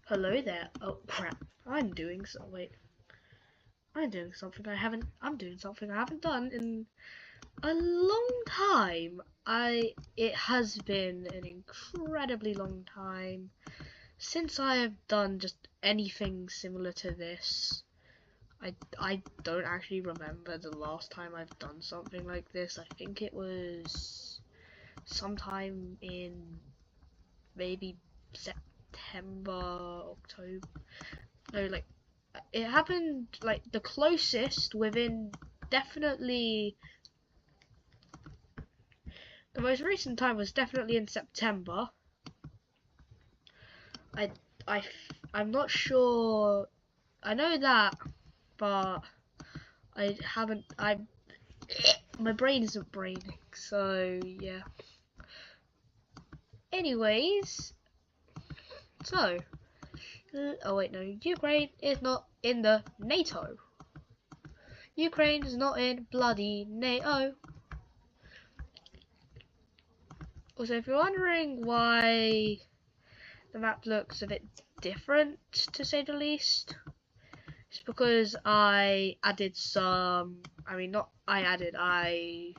Hello there. Oh crap. I'm doing something I'm doing something I haven't done in a long time. It has been an incredibly long time since I have done just anything similar to this. I don't actually remember the last time I've done something like this. I think it was sometime in maybe September, October. No, like it happened like the closest within definitely the most recent time was definitely in September. I I I'm not sure. I know that, but I haven't. My brain isn't braining, so yeah. Anyways, so oh wait, no, Ukraine is not in the NATO. Ukraine is not in bloody NATO. Also, if you're wondering why the map looks a bit different, to say the least, it's because I added some. I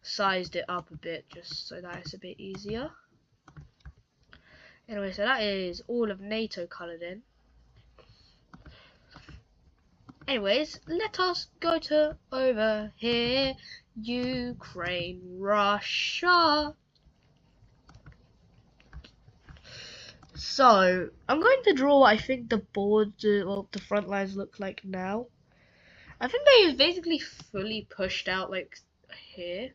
sized it up a bit just so that it's a bit easier. Anyway, so that is all of NATO coloured in. Anyways, let us go to over here. Ukraine, Russia. So, I'm going to draw what I think the the front lines look like now. I think they basically fully pushed out like here.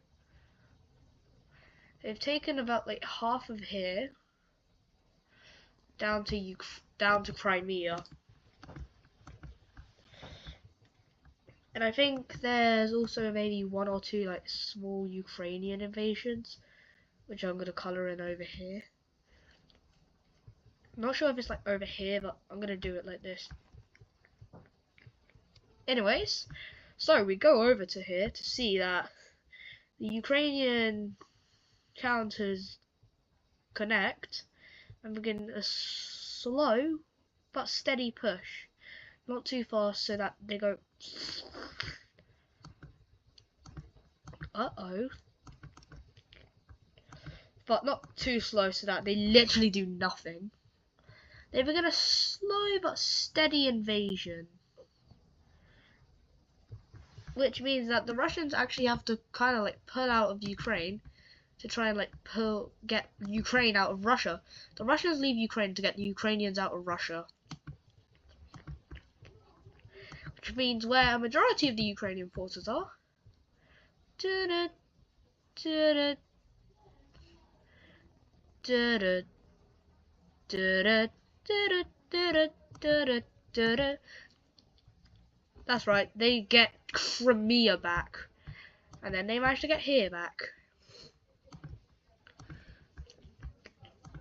They've taken about like half of here down to Crimea. And I think there's also maybe one or two like small Ukrainian invasions, which I'm gonna colour in over here. I'm not sure if it's like over here, but I'm gonna do it like this. Anyways, so we go over to here to see that the Ukrainian counters connect and begin a slow but steady push. Not too fast so that they go uh-oh. But not too slow so that they literally do nothing. They begin a slow but steady invasion. Which means that the Russians actually have to kind of like pull out of Ukraine to try and like get Ukraine out of Russia. The Russians leave Ukraine to get the Ukrainians out of Russia. Which means where a majority of the Ukrainian forces are. That's right, they get Crimea back. And then they manage to get here back.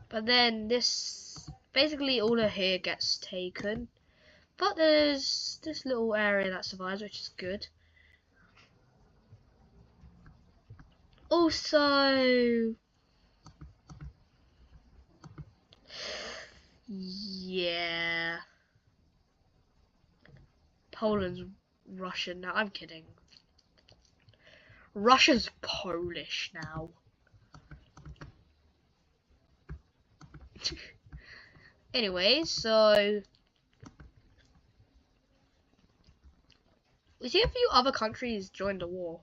But then this, basically all of here gets taken. But there's this little area that survives, which is good. Also, yeah, Poland's Russian now. I'm kidding. Russia's Polish now. Anyways, so we see a few other countries join the war.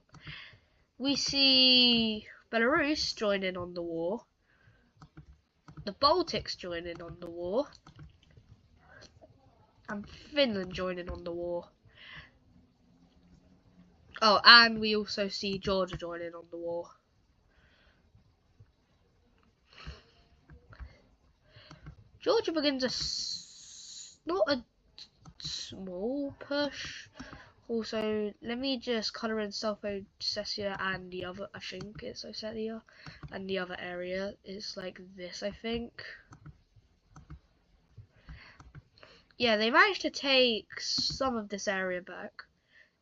We see Belarus join in on the war. The Baltics join in on the war. And Finland join in on the war. Oh, and we also see Georgia join in on the war. Georgia begins not a small push. Also, let me just colour in South Ossetia and the other, I think it's Ossetia, and the other area is like this, I think. Yeah, they managed to take some of this area back.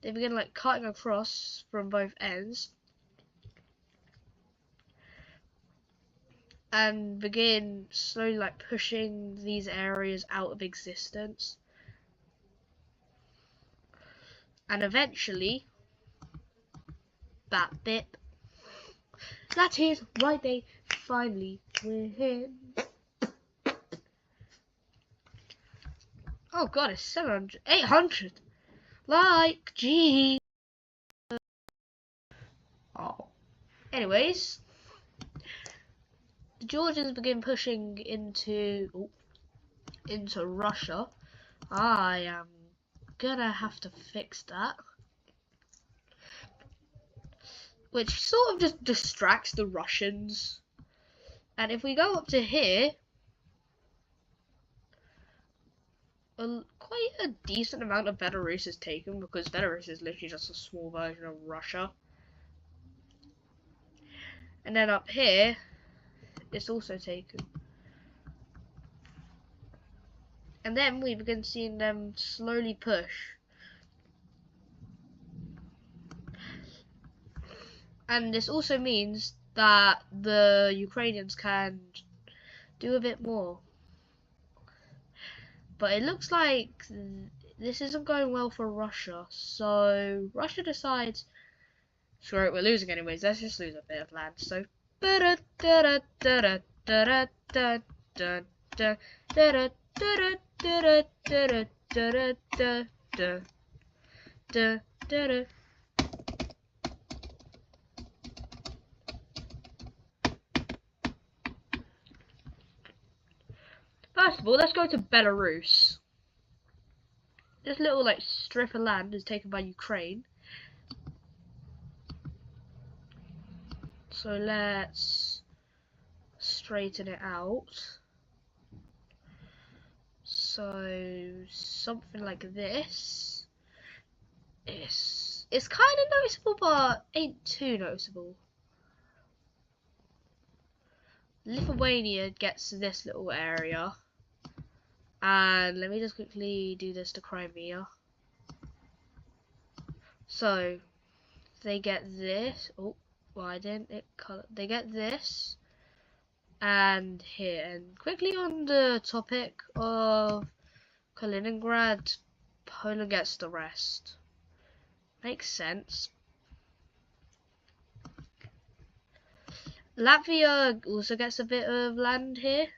They begin like cutting across from both ends. and begin slowly like pushing these areas out of existence. And eventually, bap bip, that is why they finally win. Oh god, it's 700, 800. Like, gee. Oh. Anyways, the Georgians begin pushing into Russia. I am gonna have to fix that. Which sort of just distracts the Russians. And if we go up to here, quite a decent amount of Belarus is taken, because Belarus is literally just a small version of Russia. And then up here, it's also taken. And then we begin seeing them slowly push. And this also means that the Ukrainians can do a bit more. But it looks like this isn't going well for Russia. So Russia decides, screw it, we're losing anyways, let's just lose a bit of land. So first of all, let's go to Belarus. This little like strip of land is taken by Ukraine. So let's straighten it out. So something like this. It's kind of noticeable, but ain't too noticeable. Lithuania gets this little area. And let me just quickly do this to Crimea. So they get this. Oh, why didn't it color? They get this and here. And quickly on the topic of Kaliningrad, Poland gets the rest. Makes sense. Latvia also gets a bit of land here.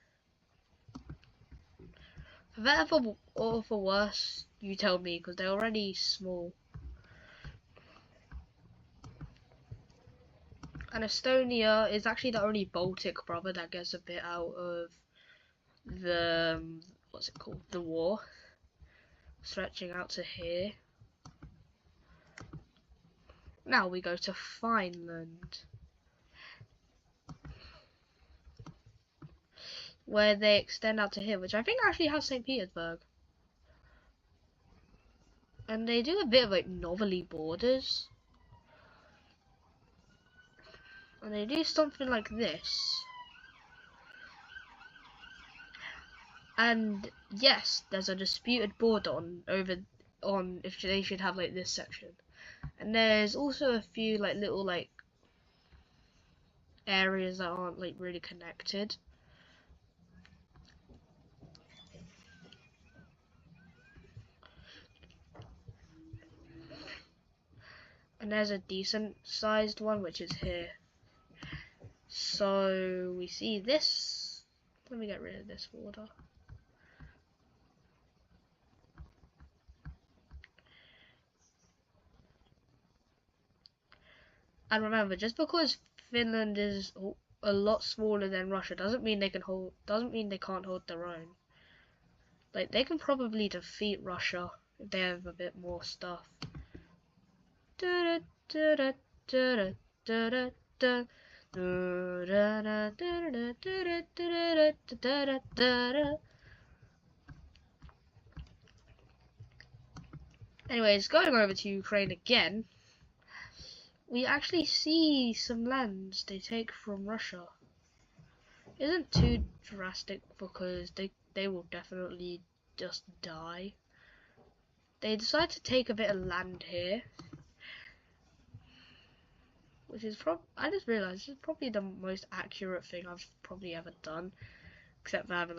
For better or for worse, you tell me, because they're already small. And Estonia is actually the only Baltic brother that gets a bit out of the, what's it called, the war. Stretching out to here. Now we go to Finland, where they extend out to here, which I think actually has St. Petersburg. And they do a bit of like novelty borders. And they do something like this. And yes, there's a disputed border on if they should have like this section. And there's also a few like little like areas that aren't like really connected. And there's a decent sized one which is here. So we see this. Let me get rid of this border. And remember, just because Finland is a lot smaller than Russia doesn't mean they can't hold their own. Like they can probably defeat Russia if they have a bit more stuff. Anyways, going over to Ukraine again, we actually see some lands they take from Russia. Isn't too drastic because they will definitely just die. They decide to take a bit of land here. which is I just realized this is probably the most accurate thing I've probably ever done, except for having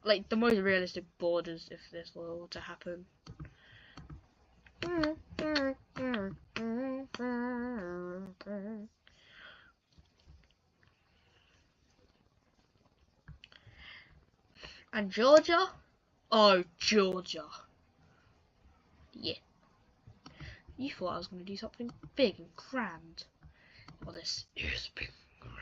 like the most realistic borders if this were all to happen. And Georgia? Oh, Georgia. Yeah. You thought I was going to do something big and grand. Well, this is big and grand.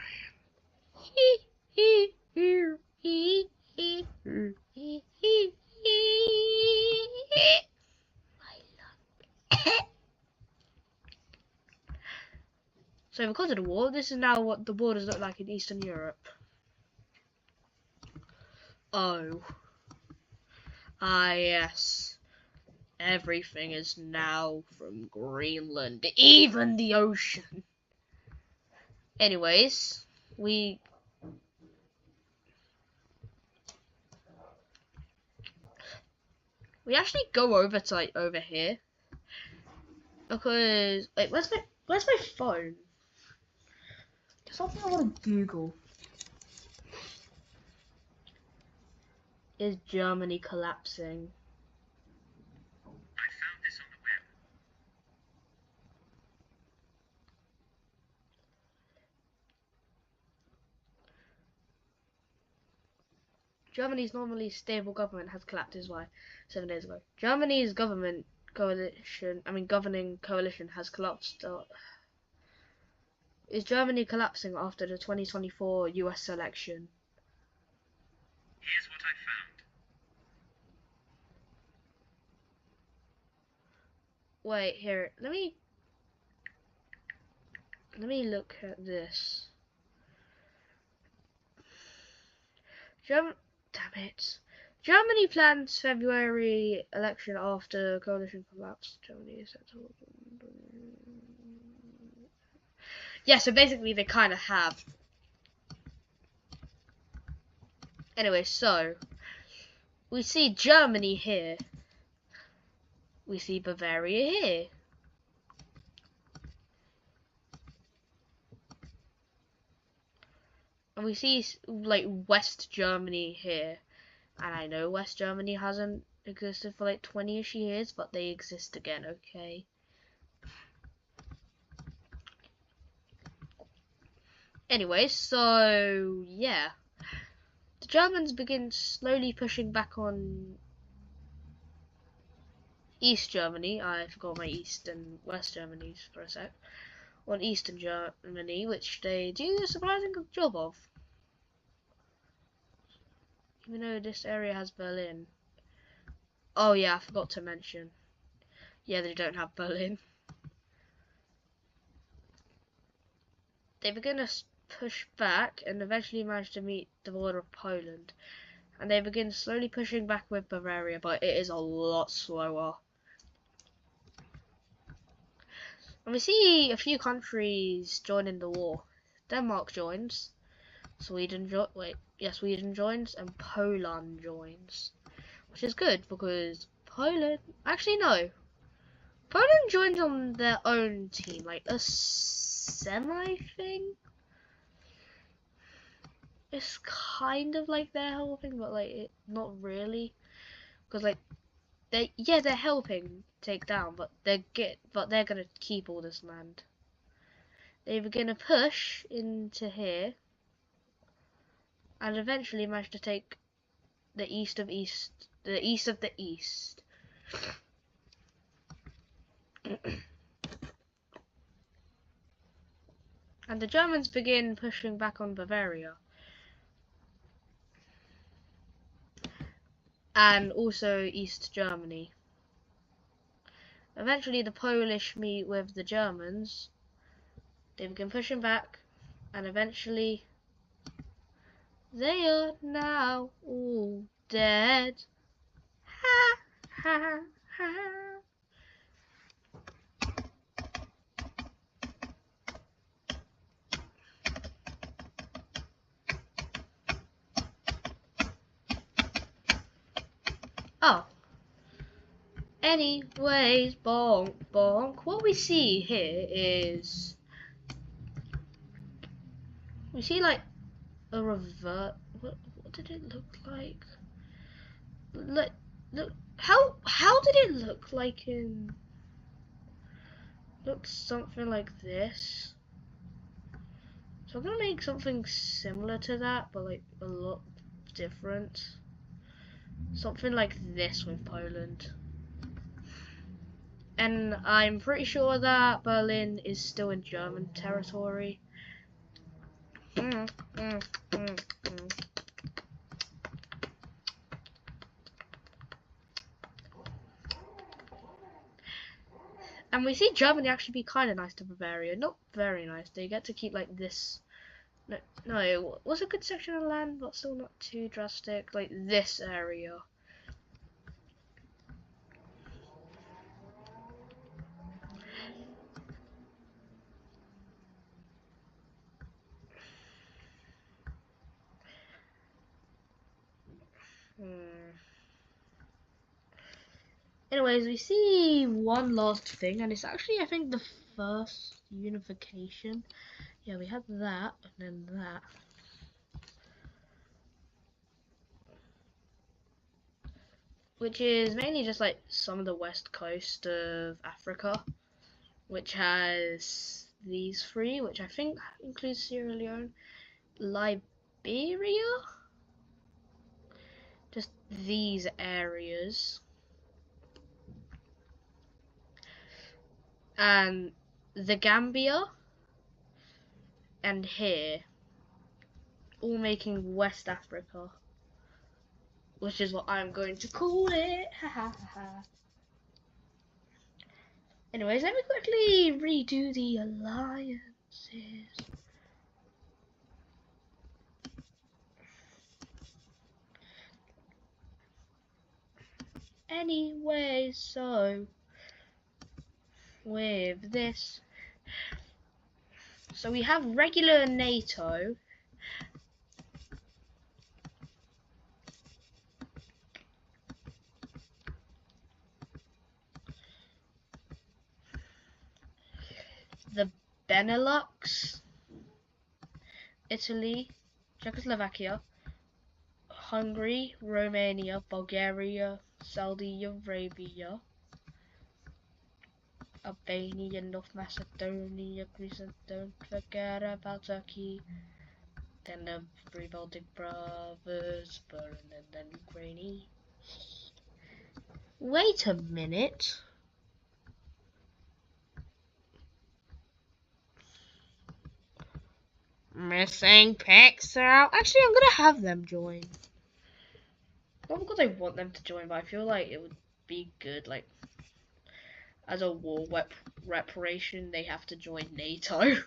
So because of the war, this is now what the borders look like in Eastern Europe. Oh. Ah, yes. Everything is now from Greenland, even the ocean. Anyways, we actually go over to like over here because wait, where's my phone? There's something I want to Google. Is Germany collapsing? I found this on the web. Germany's normally stable government has collapsed. Is why 7 days ago. Germany's governing coalition has collapsed. Is Germany collapsing after the 2024 US election? Here's what I found. Wait, here. Let me look at this. Damn it. Germany plans February election after coalition collapse. Germany is set to... Yeah, so basically they kind of have. Anyway, so we see Germany here. We see Bavaria here. And we see like West Germany here. And I know West Germany hasn't existed for like 20-ish years, but they exist again, okay? Anyway, so yeah. The Germans begin slowly pushing back on East Germany. I forgot my East and West Germany for a sec. On Eastern Germany, which they do a surprising good job of. Even though this area has Berlin. Oh yeah, I forgot to mention. Yeah, they don't have Berlin. They begin to push back and eventually manage to meet the border of Poland. And they begin slowly pushing back with Bavaria, but it is a lot slower. And we see a few countries joining the war. Denmark joins. Sweden joins, and Poland joins. Which is good because Poland... Actually, no. Poland joins on their own team, like a semi thing. It's kind of like they're helping, but like not really, because like they're helping take down, but they're gonna keep all this land. They begin to push into here, and eventually manage to take the east of the east. And the Germans begin pushing back on Bavaria. And also East Germany. Eventually the Polish meet with the Germans. They begin pushing back, and eventually they are now all dead. Ha ha ha. Oh. Anyways, bonk, bonk. What we see here is we see like a revert. What did it look like? Look, how did it look like in? Looks something like this. So I'm gonna make something similar to that, but like a lot different. Something like this with Poland. And I'm pretty sure that Berlin is still in German territory. And we see Germany actually be kind of nice to Bavaria. Not very nice. They get to keep like this. No, it was a good section of land, but still not too drastic. Like this area. Anyways, we see one last thing, and it's actually, I think, the first unification. Yeah, we had that, and then that. Which is mainly just like some of the west coast of Africa, which has these three, which I think includes Sierra Leone, Liberia, just these areas, and the Gambia, and here, all making West Africa, which is what I'm going to call it. Anyways, let me quickly redo the alliances. Anyway, so with this, so we have regular NATO, the Benelux, Italy, Czechoslovakia, Hungary, Romania, Bulgaria, Saudi Arabia, Albania, North Macedonia, Greece, and don't forget about Turkey, then the three Baltic brothers, Poland, and then Ukraine. Wait a minute. Missing Pixel. Actually, I'm gonna have them join. Not because I want them to join, but I feel like it would be good, like, as a war reparation, they have to join NATO.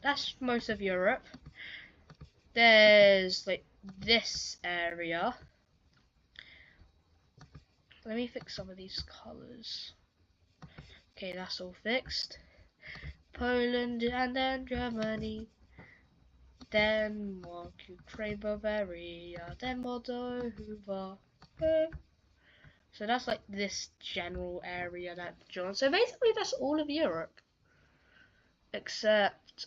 That's most of Europe. There's, like, this area. Let me fix some of these colours. Okay, that's all fixed. Poland, and then Germany. Denmark, Ukraine, Bavaria, then Moldova. So that's like this general area that joins. So basically that's all of Europe. Except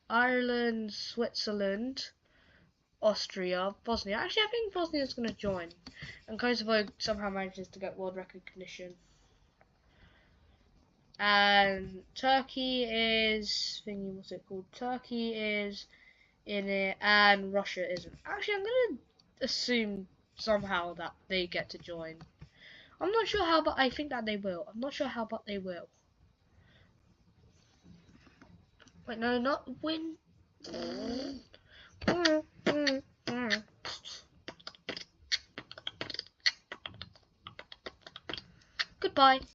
Ireland, Switzerland, Austria, Bosnia. Actually, I think Bosnia's going to join. And Kosovo somehow manages to get world recognition. And Turkey is... what's it called? Turkey is in it, and Russia isn't. Actually, I'm gonna assume somehow that they get to join. I'm not sure how, but I think that they will. I'm not sure how, but they will. Wait, no, not win. Goodbye.